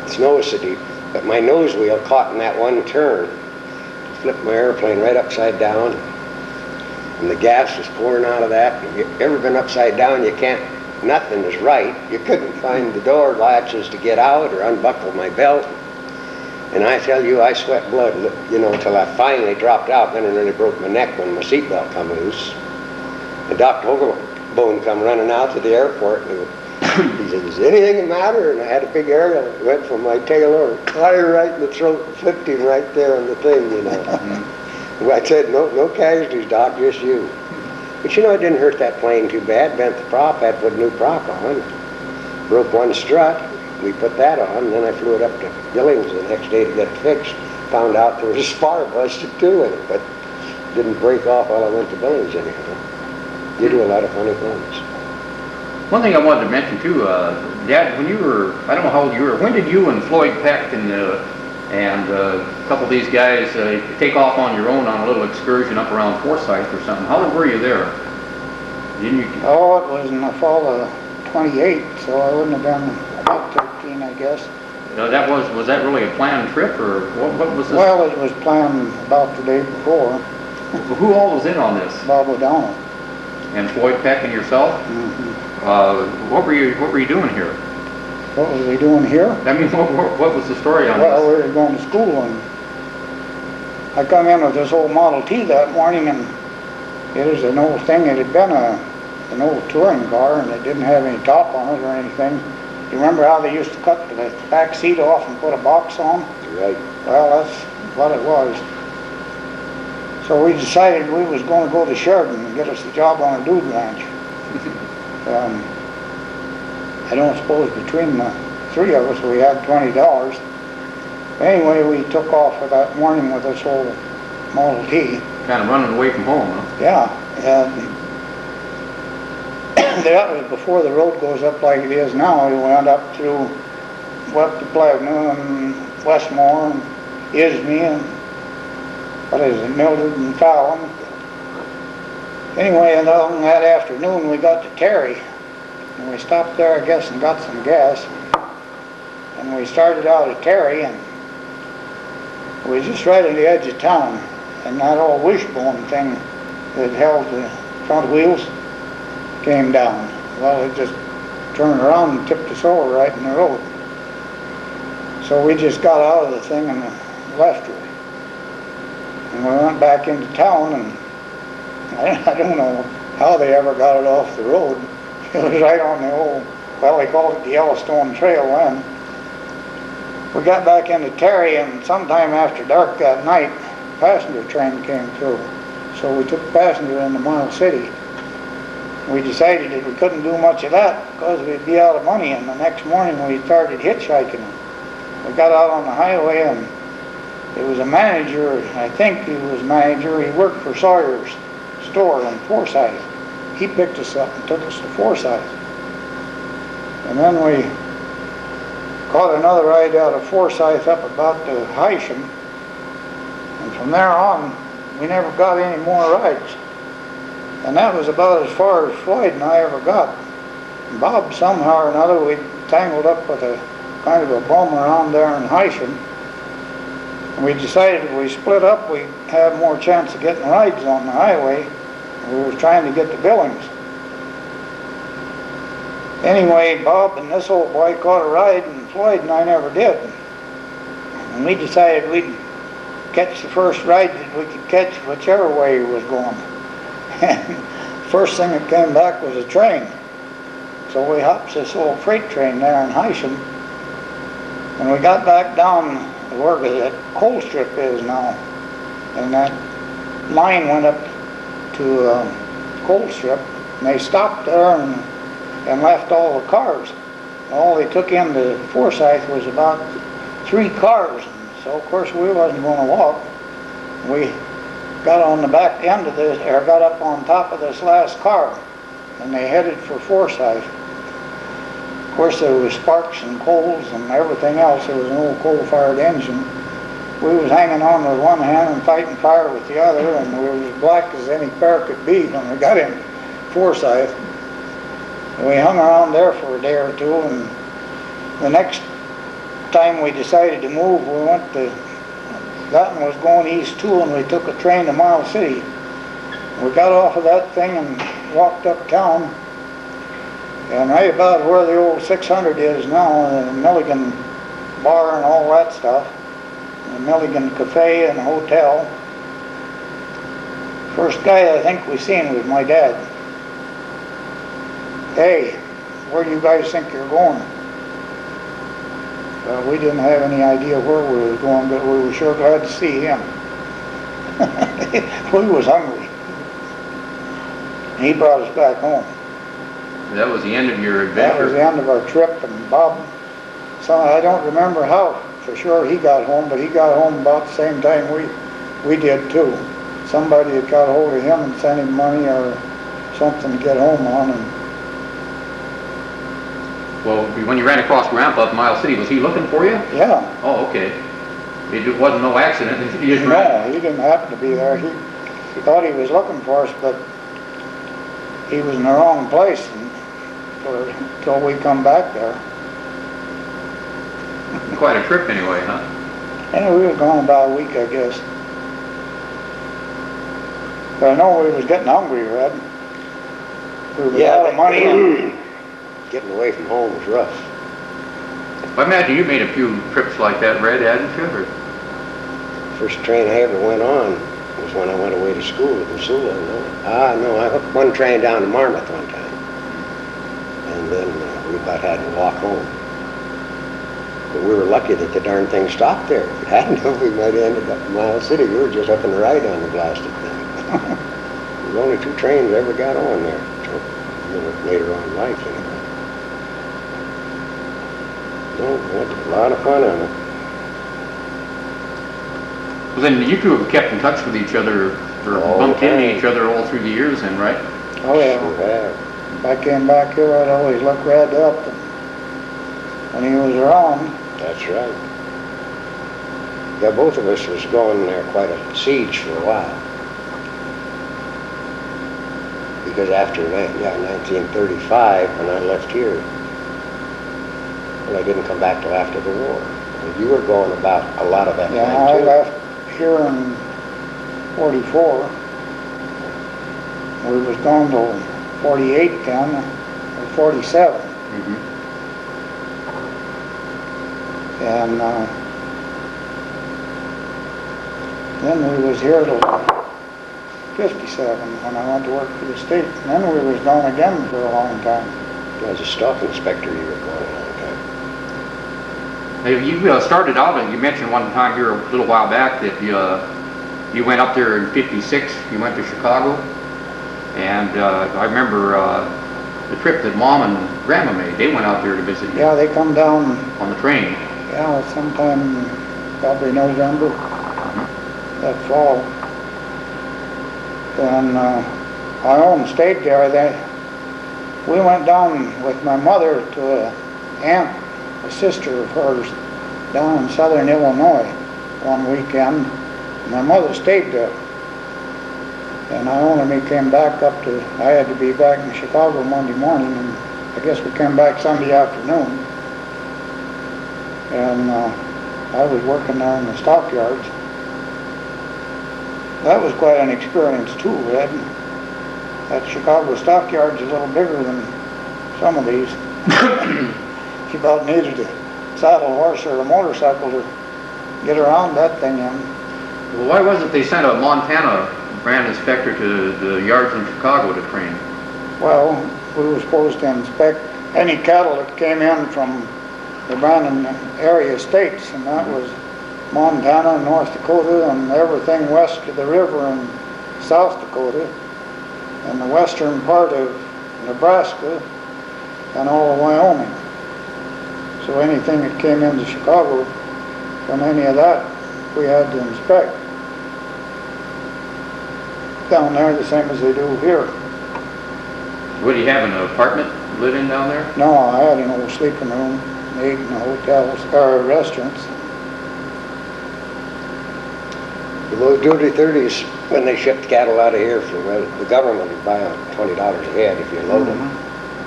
S3: The snow was so deep, but my nose wheel caught in that one turn, flipped my airplane right upside down, and the gas was pouring out of that. If you've ever been upside down, you can't, nothing is right. You couldn't find the door latches to get out or unbuckle my belt. And I tell you, I sweat blood, you know, till I finally dropped out. Then I nearly broke my neck when my seatbelt come loose. And Dr. Hogerbone come running out to the airport, and he said, is anything the matter? And I had a big aerial. It went from my tail over, fire right in the throat, and flipped him right there on the thing, you know. I said, no casualties, Doc, just you. But you know, it didn't hurt that plane too bad. Bent the prop, had to put a new prop on. Broke one strut. We put that on, and then I flew it up to Billings the next day to get it fixed. Found out there was a spar busted too in it, but it didn't break off while I went to Billings anyhow. You do a lot of funny things.
S1: One thing I wanted to mention too, Dad, when you were, I don't know how old you were, when did you and Floyd Peck and a couple of these guys take off on your own on a little excursion up around Forsyth or something? How old were you there? Didn't you?
S2: Oh, it was in the fall of '28, so I wouldn't have been about 13, I guess.
S1: Was that really a planned trip, or what was this?
S2: Well, it was planned about the day before.
S1: Who all was in on this?
S2: Bob O'Donnell.
S1: And Floyd Peck and yourself? What were you doing here?
S2: What was we doing here?
S1: I mean, what was the story on
S2: Well,
S1: this?
S2: we were going to school, and I come in with this old Model T that morning, and it was an old thing. It had been an old touring car, and it didn't have any top on it or anything. You remember how they used to cut the back seat off and put a box on?
S3: Right.
S2: Well, that's what it was. So we decided we was going to go to Sheridan and get us a job on a dude ranch. I don't suppose between the three of us we had $20. Anyway, we took off for that morning with this old Model T.
S1: Kind of running away from home, huh?
S2: Yeah, and that was before the road goes up like it is now. We went up through up to Plevna and Westmore and Isme and Mildred and Fallon. Anyway, and on that afternoon we got to Terry, and we stopped there, I guess, and got some gas. And we started out at Terry, and we was just right on the edge of town, and that old wishbone thing that held the front wheels came down. Well, it just turned around and tipped us over right in the road. So we just got out of the thing and left her. And we went back into town, and I don't know how they ever got it off the road. It was right on the old, well, they called it the Yellowstone Trail then. We got back into Terry, and sometime after dark that night, a passenger train came through. So we took the passenger into Miles City. We decided that we couldn't do much of that because we'd be out of money, and the next morning we started hitchhiking. We got out on the highway, and it was a manager, I think he was manager, he worked for Sawyer's store in Forsyth. He picked us up and took us to Forsyth. And then we caught another ride out of Forsyth up about to Hysham. And from there on, we never got any more rides. And that was about as far as Floyd and I ever got. And Bob, somehow or another, we tangled up with a kind of a bum around there in Hysham. And we decided if we split up, we'd have more chance of getting rides on the highway. We were trying to get to Billings. Anyway, Bob and this old boy caught a ride, and Floyd and I never did. And we decided we'd catch the first ride that we could catch whichever way he was going. And first thing that came back was a train. So we hopped this old freight train there in Hysham, and we got back down where that coal strip is now. And that line went up to coal strip, and they stopped there and left all the cars. All they took into Forsyth was about 3 cars. So of course we wasn't going to walk. We got on the back end of this, or got up on top of this last car, and they headed for Forsyth. Of course there was sparks and coals and everything else. There was an old coal-fired engine. We was hanging on with one hand and fighting fire with the other, and we were as black as any pair could be when we got in Forsyth. And we hung around there for a day or two, and the next time we decided to move, we went to, that one was going east too, and we took a train to Miles City. We got off of that thing and walked uptown, and right about where the old 600 is now, the Milligan bar and all that stuff, the Milligan Cafe and hotel. First guy I think we seen was my dad. Hey, where do you guys think you're going? Well, we didn't have any idea where we were going, but we were sure glad to see him. We was hungry. And he brought us back home.
S1: That was the end of your adventure?
S2: That was the end of our trip, and Bob, so I don't remember how for sure he got home, but he got home about the same time we did too. Somebody had got hold of him and sent him money or something to get home on. And
S1: well, when you ran across Grandpa at Miles City, was he looking for you?
S2: yeah.
S1: Oh, okay. It wasn't no accident. He just
S2: No,
S1: ran.
S2: he didn't happen to be there. He thought he was looking for us, but he was in the wrong place until we come back there.
S1: quite a trip anyway, huh?
S2: And we was gone about a week, I guess. But I know we was getting hungry, Red. We was out of money and
S3: getting away from home was rough.
S1: I imagine you made a few trips like that, Red, hadn't you? Or...
S3: First train I ever went on was when I went away to school at Missoula. No, I hooked one train down to Marmouth one time. And then we about had to walk home. But we were lucky that the darn thing stopped there. If it hadn't, we might have ended up in Miles City. We were just up and right on the blasted thing. There were only 2 trains ever got on there until later on in life, anyway. No, we had a lot of fun on it.
S1: Well, then you two have kept in touch with each other, or bumped into each other all through the years then, right?
S2: oh yeah.
S3: Sure have.
S2: If I came back here, I'd always look Red up when he was around.
S3: That's right. Yeah, both of us was going there quite a siege for a while. Because after 1935, when I left here, well, I didn't come back till after the war. And you were going about a lot of that time, too.
S2: I left here in 44. We was gone till 48 then, or 47.
S1: Mm-hmm.
S2: And then we was here till 57 when I went to work for the state. And then we was gone again for a long time.
S3: As a stock inspector, you were going a long time.
S1: Now, you started out, and you mentioned one time here a little while back that you went up there in '56. You went to Chicago, and I remember the trip that Mom and Grandma made. They went out there to visit you.
S2: Yeah, they come down.
S1: On the train.
S2: Yeah, sometime probably November, that fall. And I stayed there. We went down with my mother to an aunt, a sister of hers, down in southern Illinois one weekend. My mother stayed there. And I only came back up to, I had to be back in Chicago Monday morning, and I guess we came back Sunday afternoon. And I was working there in the stockyards. That was quite an experience too, Red. That Chicago stockyard's a little bigger than some of these. You about needed a saddle horse or a motorcycle to get around that thing in.
S1: Well, why was it they sent a Montana brand inspector to the yards in Chicago to train?
S2: Well, we were supposed to inspect any cattle that came in from the Brandon area states, and that was Montana, North Dakota, and everything west of the river in South Dakota, and the western part of Nebraska, and all of Wyoming. So anything that came into Chicago from any of that, we had to inspect. Down there, the same as they do here.
S1: What, do you have an apartment living down there?
S2: No, I had an old sleeping room. They ate in the hotels, or restaurants.
S3: Those duty 30s, when they shipped cattle out of here, the government would buy them $20 a head if you load them.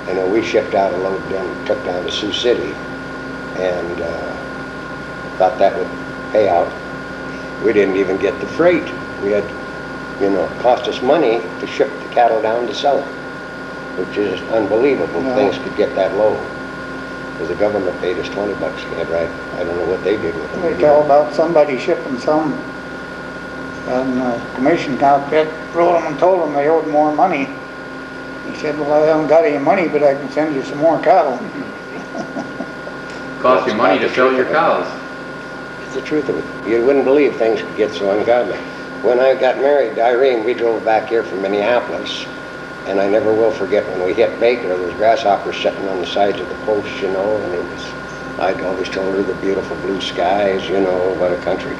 S3: And then we shipped out a load down, took down to Sioux City, and thought that would pay out. We didn't even get the freight. We had, it cost us money to ship the cattle down to sell them, which is unbelievable.
S2: Yeah.
S3: Things could get that low. Because the government paid us $20 a head, right? I don't know what they did with them.
S2: They tell about somebody shipping some, and the commission outfit wrote them and told them they owed more money. He said, well, I haven't got any money, but I can send you some more cattle.
S1: Cost you money to sell your cows.
S3: It's the truth of it. You wouldn't believe things could get so ungodly. When I got married to Irene, we drove back here from Minneapolis, and I never will forget when we hit Baker, there was grasshoppers sitting on the sides of the posts, and I'd always told her the beautiful blue skies, what a country.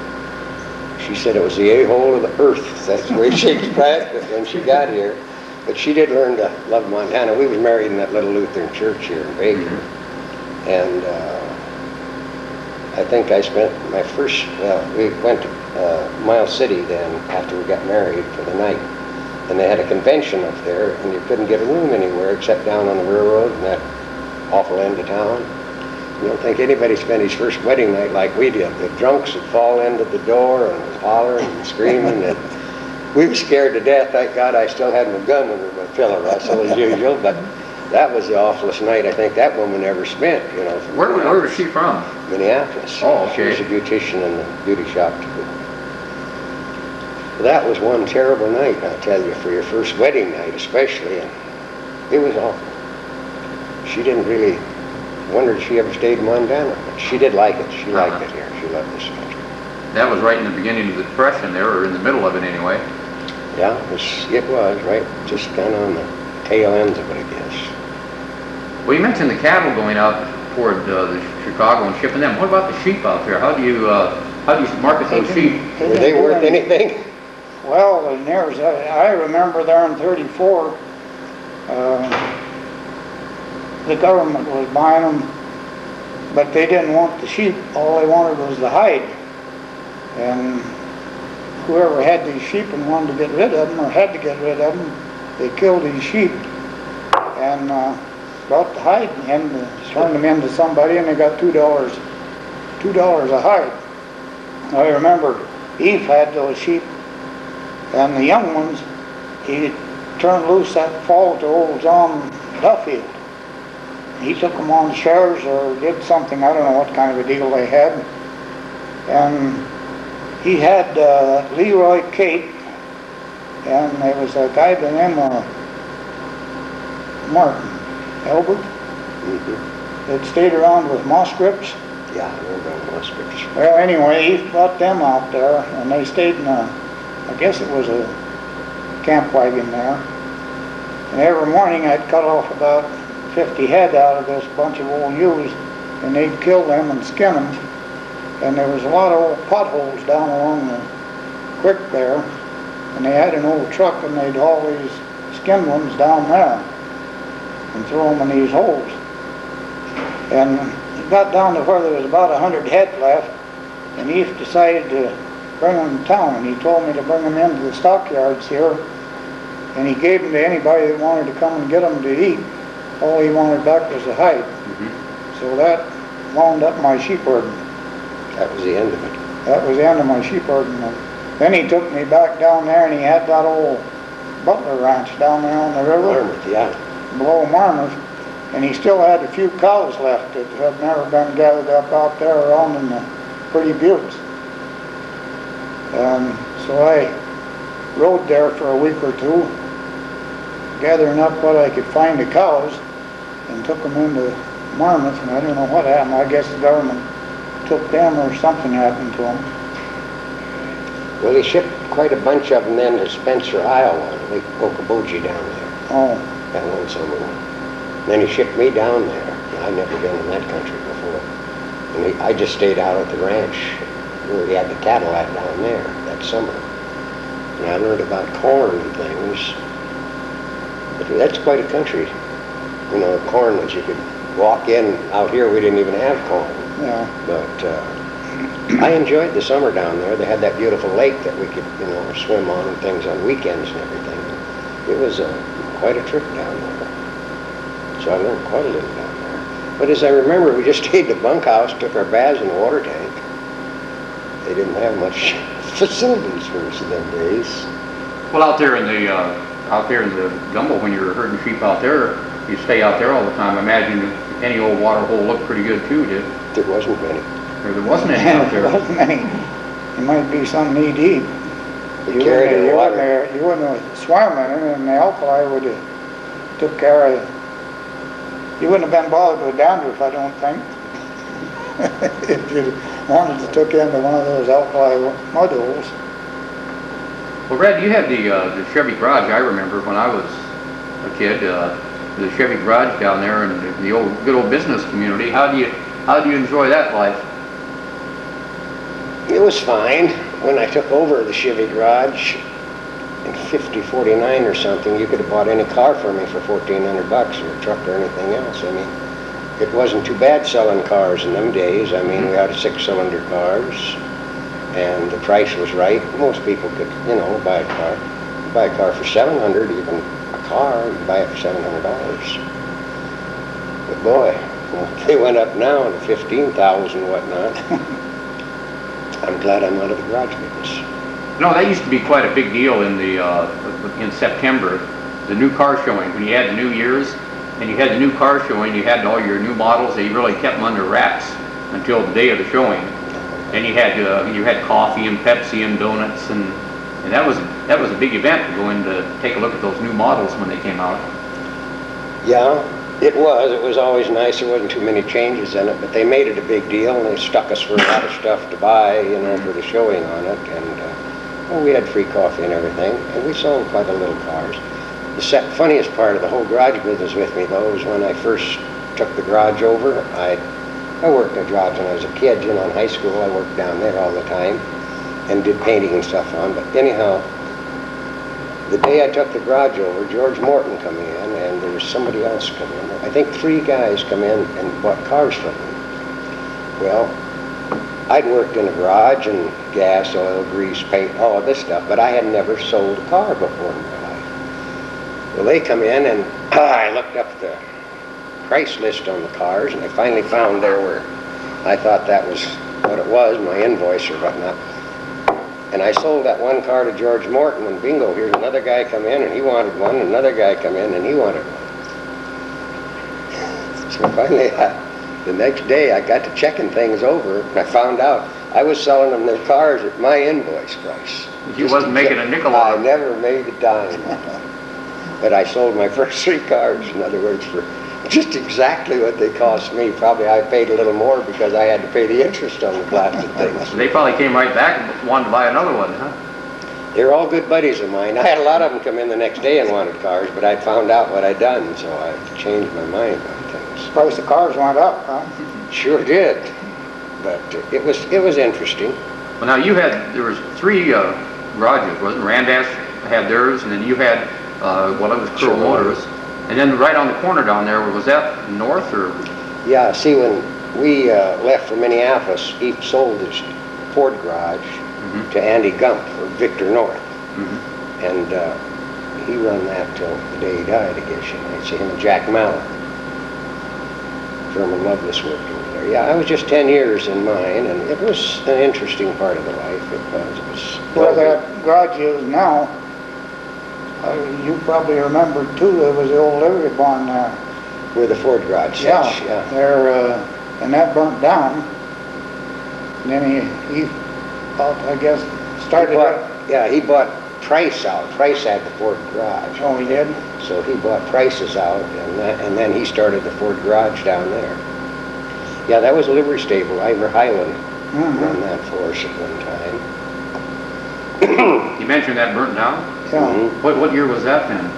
S3: She said it was the a-hole of the earth. That's the way she expressed it when she got here. But she did learn to love Montana. We was married in that little Lutheran church here in Baker. And I think I spent my first, we went to Miles City then after we got married for the night. And they had a convention up there, and you couldn't get a room anywhere except down on the railroad in that awful end of town. You don't think anybody spent his first wedding night like we did. The drunks would fall into the door and hollering and screaming, and we were scared to death. Thank God I still had my gun under my pillow, Russell, as usual, but that was the awfulest night I think that woman ever spent, you know.
S1: Where was she from?
S3: Minneapolis.
S1: Oh, okay.
S3: She was a beautician in the beauty shop too. That was one terrible night, I'll tell you, for your first wedding night especially, and it was awful. She didn't really wonder if she ever stayed in Montana, but she did like it. She liked it here. She loved this country.
S1: That was right in the beginning of the Depression there, or in the middle of it anyway.
S3: Yeah, it was, right? Just kind of on the tail ends of it, I guess.
S1: Well, you mentioned the cattle going out toward the Chicago and shipping them. What about the sheep out there? How do you market those sheep?
S3: Were they worth anything?
S2: Well, and I remember there in '34, the government was buying them, but they didn't want the sheep. All they wanted was the hide. And whoever had these sheep and wanted to get rid of them, or had to get rid of them, they killed these sheep and brought the hide and turned them into somebody, and they got $2 a hide. I remember Eve had those sheep, and the young ones, he turned loose that fall to old John Duffield. He took them on shares or did something, I don't know what kind of a deal they had. And he had Leroy Kate, and there was a guy by the name of Martin Albert that stayed around with moss grips.
S3: Yeah, I remember moss grips.
S2: Well, anyway, he brought them out there, and they stayed in I guess it was a camp wagon there. And every morning I'd cut off about 50 head out of this bunch of old ewes, and they'd kill them and skin them. And there was a lot of old potholes down along the creek there, and they had an old truck, and they'd haul these skinned ones down there and throw them in these holes. And it got down to where there was about 100 head left, and he decided to bring them to town, and he told me to bring them into the stockyards here, and he gave them to anybody that wanted to come and get them to eat. All he wanted back was the hide. So that wound up my sheep herding.
S3: That was the end of it.
S2: That was the end of my sheep herding. Then he took me back down there, and he had that old Butler Ranch down there on the river.
S3: Marmouth, yeah.
S2: Below Marmouth. And he still had a few cows left that had never been gathered up out there around in the pretty buttes. And so I rode there for a week or two, gathering up what I could find of cows, and took them into Marmouth, and I don't know what happened. I guess the government took them or something happened to them.
S3: Well, he shipped quite a bunch of them then to Spencer, Iowa, Lake Okoboji down there.
S2: Oh.
S3: That one summer. Then he shipped me down there. I'd never been in that country before. And I just stayed out at the ranch where he had the cattle at down there that summer. And I learned about corn and things. But that's quite a country. You know, corn that you could walk in. Out here we didn't even have corn.
S2: Yeah.
S3: But I enjoyed the summer down there. They had that beautiful lake that we could, you know, swim on and things on weekends and everything. It was quite a trip down there. So I learned quite a little down there. But as I remember, we just stayed in the bunkhouse, took our baths in the water tank. They didn't have much facilities for us in them days.
S1: Well, out there in the Gumbo, when you were herding sheep out there, you stay out there all the time. I imagine any old water hole looked pretty good too, did it?
S3: There wasn't many.
S1: Or there wasn't any out there.
S2: There wasn't any. It might be some knee deep.
S3: We carried in the water.
S2: You wouldn't have swam in it, and the alkali would have took care of it. You wouldn't have been bothered with dandruff, I don't think, if you wanted to took into one of those alkali mud holes.
S1: Well, Brad, you had the Chevy garage. I remember when I was a kid, the Chevy garage down there in the good old business community. How do you enjoy that life?
S3: It was fine. When I took over the Chevy garage in 49 or something, you could have bought any car for me for $1,400 or a truck or anything else. I mean, it wasn't too bad selling cars in them days. I mean, we had 6-cylinder cars, and the price was right. Most people could, you know, buy a car. Buy a car for $700, even a car, you buy it for $700. But boy, Well, they went up now to 15,000 whatnot. I'm glad I'm out of the garage business.
S1: No, that used to be quite a big deal in in September, the new car showing. When you had the New Year's and you had the new car showing, you had all your new models. They really kept them under wraps until the day of the showing. And you had coffee and Pepsi and donuts, and that was a big event to go in to take a look at those new models when they came out.
S3: Yeah, it was. It was always nice. There wasn't too many changes in it, but they made it a big deal, and they stuck us for a lot of stuff to buy, you know, for the showing on it. And well, we had free coffee and everything, and we sold quite a little cars. The funniest part of the whole garage business with me, though, was when I first took the garage over. I worked in a garage when I was a kid, you know, in high school. I worked down there all the time and did painting and stuff on. But anyhow, the day I took the garage over, George Morton come in, and there was somebody else come in. I think 3 guys come in and bought cars from me. Well, I'd worked in a garage and gas, oil, grease, paint, all of this stuff, but I had never sold a car before in my life. Well, they come in, and I looked up the price list on the cars, and I finally found there where I thought that was what it was, my invoice or whatnot. And I sold that one car to George Morton, and bingo, here's another guy come in, and he wanted one, another guy come in, and he wanted one. So finally, the next day, I got to checking things over, and I found out I was selling them their cars at my invoice price.
S1: You wasn't making a nickel on
S3: I
S1: them.
S3: never made a dime. But I sold my first 3 cars, in other words, for just exactly what they cost me. Probably I paid a little more because I had to pay the interest on the plastic things.
S1: So they probably came right back and wanted to buy another one, huh?
S3: They're all good buddies of mine. I had a lot of them come in the next day and wanted cars, but I'd found out what I'd done, so I changed my mind about things.
S2: Price of cars went up, huh?
S3: Sure did, but it was interesting.
S1: Well, now there was 3 garages, wasn't it? Randash had theirs, and then you had, it was Keirle Motors. And then right on the corner down there, was that north or?
S3: Yeah, see, when we left for Minneapolis, he sold his Ford garage to Andy Gump for Victor North. And he run that till the day he died, I guess you might say. Him and Jack Mallett. Sherman Loveless worked over there. Yeah, I was just 10 years in mine, and it was an interesting part of the life. It was.
S2: Where that garage is now, you probably remember too, there was the old livery barn there.
S3: Where the Ford garage sits, yeah.
S2: There, and that burnt down. And then he I guess, started up.
S3: Yeah, he bought Price out. Price had the Ford garage.
S2: Oh, he did?
S3: So he bought Price's out, and then he started the Ford garage down there. Yeah, that was a livery stable. Ivor Highland run that for us at one time.
S1: You mentioned that burnt down?
S2: Yeah.
S1: What year was that then?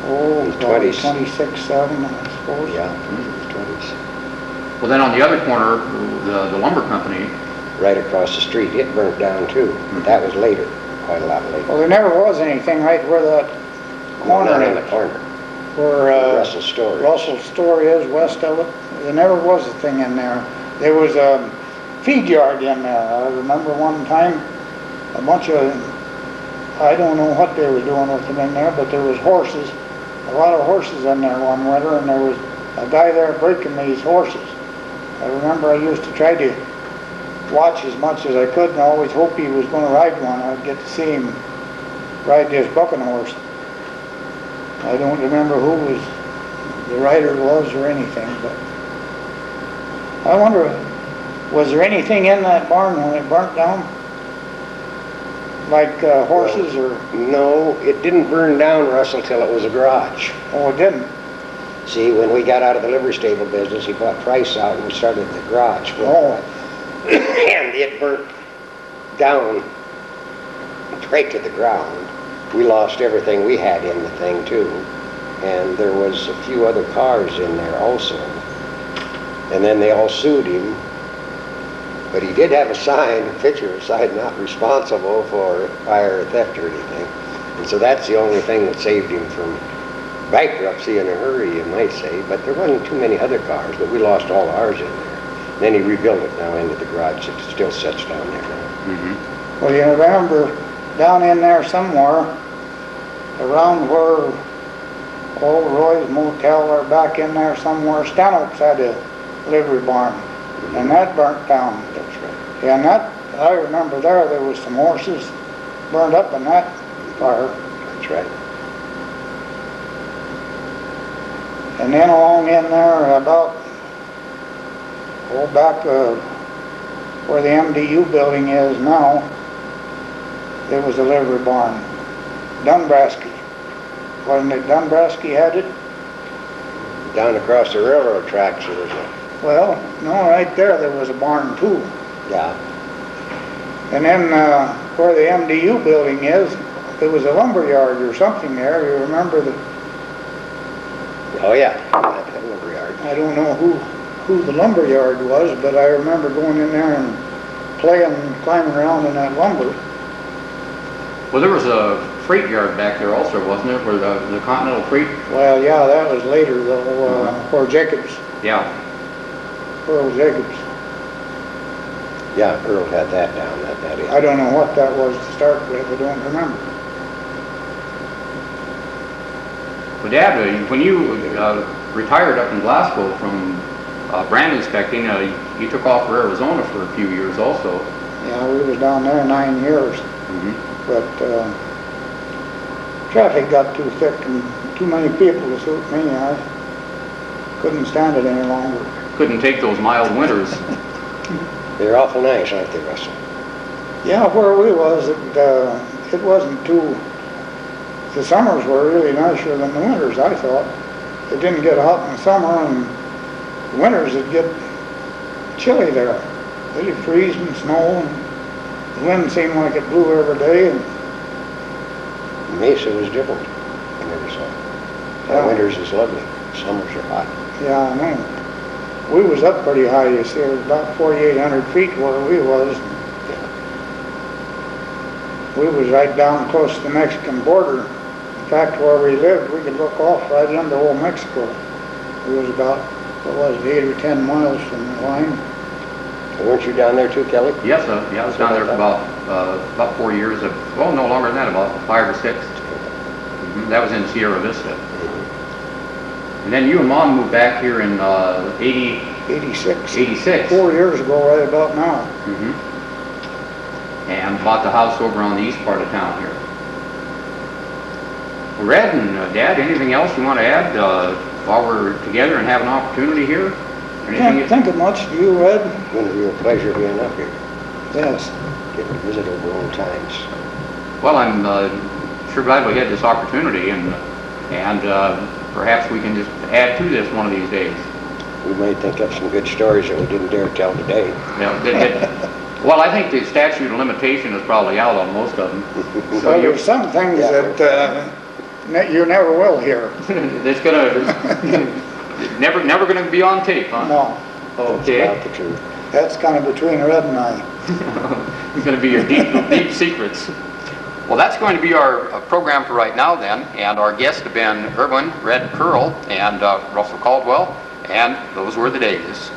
S2: Oh,
S3: 20s.
S2: 26, 7, I suppose.
S3: Yeah, 20s.
S1: Well, then on the other corner, the lumber company.
S3: Right across the street, it burnt down too. But that was later, quite a lot later.
S2: Well, there never was anything right where that corner
S3: Not in the corner.
S2: Where
S3: Russell's store.
S2: Russell's store is west of it. There never was a thing in there. There was a feed yard in there. I remember one time a bunch of, I don't know what they were doing with them in there, but there was horses, a lot of horses in there one winter, and there was a guy there breaking these horses. I remember I used to try to watch as much as I could and I always hoped he was going to ride one. I'd get to see him ride this bucking horse. I don't remember who the rider was or anything, but I wonder, was there anything in that barn when it burnt down? Like horses or?
S3: No, it didn't burn down, Russell, till it was a garage.
S2: Oh, it didn't?
S3: See, when we got out of the livery stable business, he bought Price out and we started the garage.
S2: Oh.
S3: And it burnt down right to the ground. We lost everything we had in the thing too. And there was a few other cars in there also. And then they all sued him. But he did have a sign, a picture of a sign, not responsible for fire or theft or anything. And so that's the only thing that saved him from bankruptcy in a hurry, you might say. But there wasn't too many other cars, but we lost all ours in there. Then he rebuilt it now into the garage. It still sits down there now.
S2: Well, you remember down in there somewhere, around where Old Roy's Motel are back in there somewhere. Stanhope's had a livery barn, and that burnt down.
S3: That's right.
S2: And that, I remember there was some horses burned up in that fire.
S3: That's right.
S2: And then along in there about, back where the MDU building is now, there was a livery barn. Dunbrasky. Wasn't it Dunbrasky had it?
S3: Down across the railroad tracks there was a...
S2: Well, no, right there was a barn too.
S3: Yeah.
S2: And then where the MDU building is, there was a lumber yard or something there. You remember the...
S3: Oh yeah, that lumber yard.
S2: I don't know who the lumber yard was, but I remember going in there and playing, climbing around in that lumber.
S1: Well, there was a freight yard back there also, wasn't there, where the Continental Freight?
S2: Well, yeah, that was later though, where Jacobs,
S1: Yeah.
S2: Earl Jacobs.
S3: Yeah, Earl had that down, that is.
S2: I don't know what that was to start with, I don't remember.
S1: Well, Dad, when you retired up in Glasgow from brand inspecting, you took off for Arizona for a few years also.
S2: Yeah, we was down there 9 years, but traffic got too thick and too many people to suit me. I couldn't stand it any longer.
S1: Couldn't take those mild winters.
S3: They're awful nice, aren't they, Russell?
S2: Yeah, where we was, it wasn't too, the summers were really nicer than the winters, I thought. It didn't get hot in the summer, and the winters it'd get chilly there. It'd freeze and snow, and the wind seemed like it blew every day. And
S3: Mesa was different. I never saw it.
S2: Yeah.
S3: Winters is lovely. Summers are hot.
S2: yeah, I know. We was up pretty high, you see. It was about 4,800 feet where we was. We was right down close to the Mexican border. In fact, where we lived, we could look off right into old Mexico. We was about, 8 or 10 miles from the line.
S3: And weren't you down there too, Kelly?
S1: Yes, yeah, I was down there for about 4 years. Well, no longer than that, about 5 or 6. That was in Sierra Vista. And then you and Mom moved back here in
S2: 86.
S1: 86.
S2: 4 years ago, right about now.
S1: And bought the house over on the east part of town here. Well, Red and Dad, anything else you want to add while we're together and have an opportunity here?
S2: Can't think of much. Do you, Red?
S3: It's going to be a pleasure being up here.
S2: Yes.
S3: Getting to visit over old times.
S1: Well, I'm sure glad we had this opportunity, and perhaps we can just add to this one of these days.
S3: We may think of some good stories that we didn't dare tell today.
S1: Yeah, well, I think the statute of limitation is probably out on most of them. So
S2: Well, there's some things that you never will hear.
S1: it's gonna never gonna be on tape, huh?
S2: No,
S1: Okay.
S3: That's about the truth.
S2: that's kind of between Red and I.
S1: It's gonna be your deep secrets. Well, that's going to be our program for right now then, and our guests have been Irwin, Red Keirle, and Russell Coldwell, and those were the days.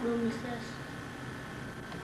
S4: Room recess.